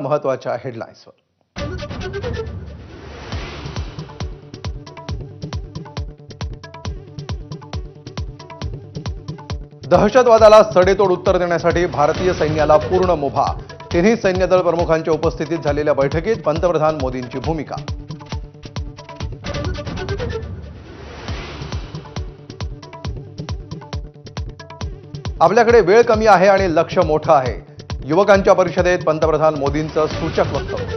महत्त्वाच्या हेडलाईन्सवर। दहशतवादाला सडेतोड उत्तर देण्यासाठी भारतीय सैन्याला पूर्ण मुभा। तिन्ही सैन्य दल प्रमुखांच्या उपस्थितीत झालेल्या बैठकीत पंतप्रधान मोदींची भूमिका। आपल्याकडे वेळ कमी आहे आणि लक्ष्य मोठं आहे। युवकांच्या परिषदेत पंतप्रधान मोदींचं सूचक वक्तव्य।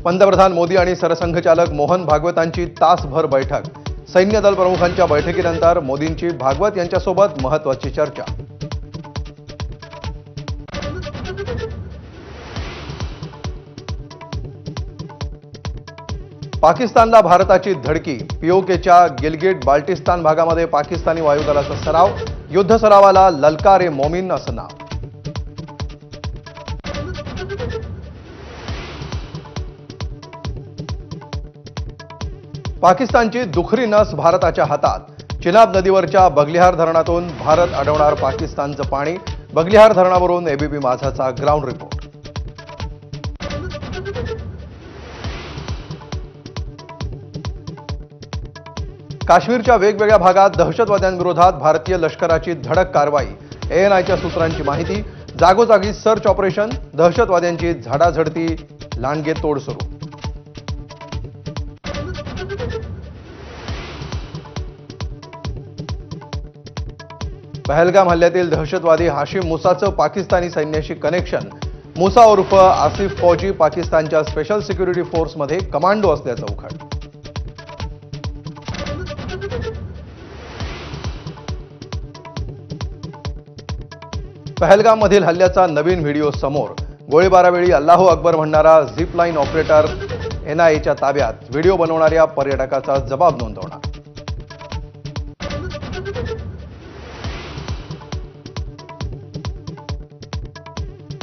पंतप्रधान मोदी आणि सरसंघचालक मोहन भागवतांची तासभर बैठक। सैन्य दल प्रमुखांच्या बैठकीनंतर मोदींची भागवत यांच्यासोबत महत्त्वाची चर्चा। पाकिस्तानला भारताची धडकी। पीओकेच्या गिलगिट बाल्टिस्तान भागामध्ये पाकिस्तानी वायुदलाचा सराव। युद्ध सरावाला ललकार ए मोमीन असं नाव। पाकिस्तानची दुखरी नस भारताच्या हातात। चिनाब नदीवरच्या बगलिहार धरणातून भारत अडवणार पाकिस्तानचं पाणी। बगलिहार धरणावरून एबीपी माझाचा ग्राउंड रिपोर्ट। काश्मीरच्या वेगवेगळ्या भागात दहशतवाद्यांविरोधात भारतीय लष्कराची धडक कारवाई। एएनआयच्या सूत्रांची माहिती। जागोजागी सर्च ऑपरेशन। दहशतवाद्यांची झाडाझडती, लांडगे तोड सुरू। पहलगाम हल्ल्यातील दहशतवादी हाशिम मुसाचं पाकिस्तानी सैन्याशी कनेक्शन। मुसा उर्फ आसिफ फौजी पाकिस्तानच्या स्पेशल सिक्युरिटी फोर्समध्ये कमांडो असल्याचं उघड। पहलगाममधील हल्ल्याचा नवीन व्हिडिओ समोर। गोळीबारावेळी अल्लाहू अकबर म्हणणारा झिप लाईन ऑपरेटर एनआयएच्या ताब्यात। व्हिडिओ बनवणाऱ्या पर्यटकाचा जबाब नोंदवणार।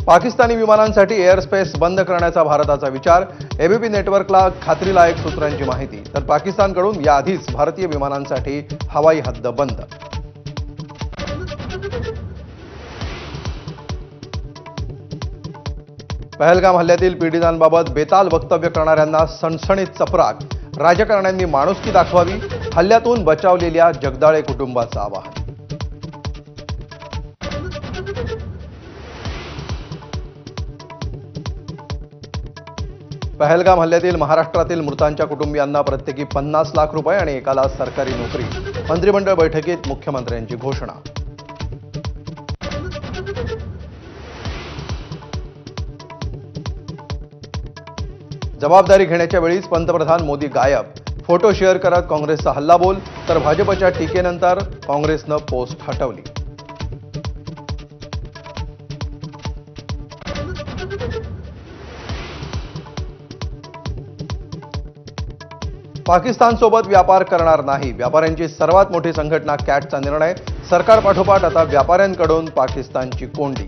पाकिस्तानी विमानांसाठी एअर स्पेस बंद करण्याचा भारताचा विचार। एबीपी नेटवर्कला खात्रीलायक सूत्रांची माहिती। तर पाकिस्तानकडून याआधीच भारतीय विमानांसाठी हवाई हद्द बंद। पहलगाम हल्ल्यातील पीडितांबाबत बेताल वक्तव्य करणाऱ्यांना सणसणीत चपराक। राजकारण्यांनी माणुसकी दाखवावी। हल्ल्यातून बचावलेल्या जगदाळे कुटुंबाचं आवाहन। पहलगाम हल्ल्यातील महाराष्ट्रातील मृतांच्या कुटुंबियांना प्रत्येकी 50 लाख रुपये आणि एकाला सरकारी नोकरी। मंत्रिमंडळ बैठकीत मुख्यमंत्र्यांची घोषणा। जबाबदारी घेण्याच्या वेळीच पंतप्रधान मोदी गायब। फोटो शेअर करत काँग्रेसचा हल्लाबोल। तर भाजपच्या टीकेनंतर काँग्रेसनं पोस्ट हटवली। पाकिस्तानसोबत व्यापार करणार नाही। व्यापाऱ्यांची सर्वात मोठी संघटना कॅटचा निर्णय। सरकारपाठोपाठ आता व्यापाऱ्यांकडून पाकिस्तानची कोंडी।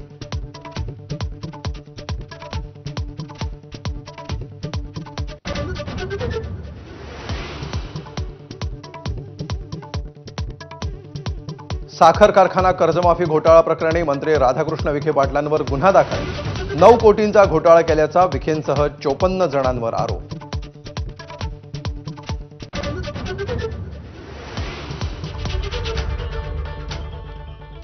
साखर कारखाना कर्जमाफी घोटाळा प्रकरणी मंत्री राधाकृष्ण विखे पाटलांवर गुन्हा दाखल। 9 कोटींचा घोटाळा केल्याचा विखेंसह 54 जणांवर आरोप।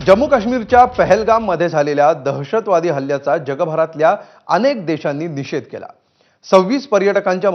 जम्मू काश्मीरच्या पहलगाममध्ये झालेल्या दहशतवादी हल्ल्याचा जगभरातल्या अनेक देशांनी निषेध केला। 26 पर्यटकांच्या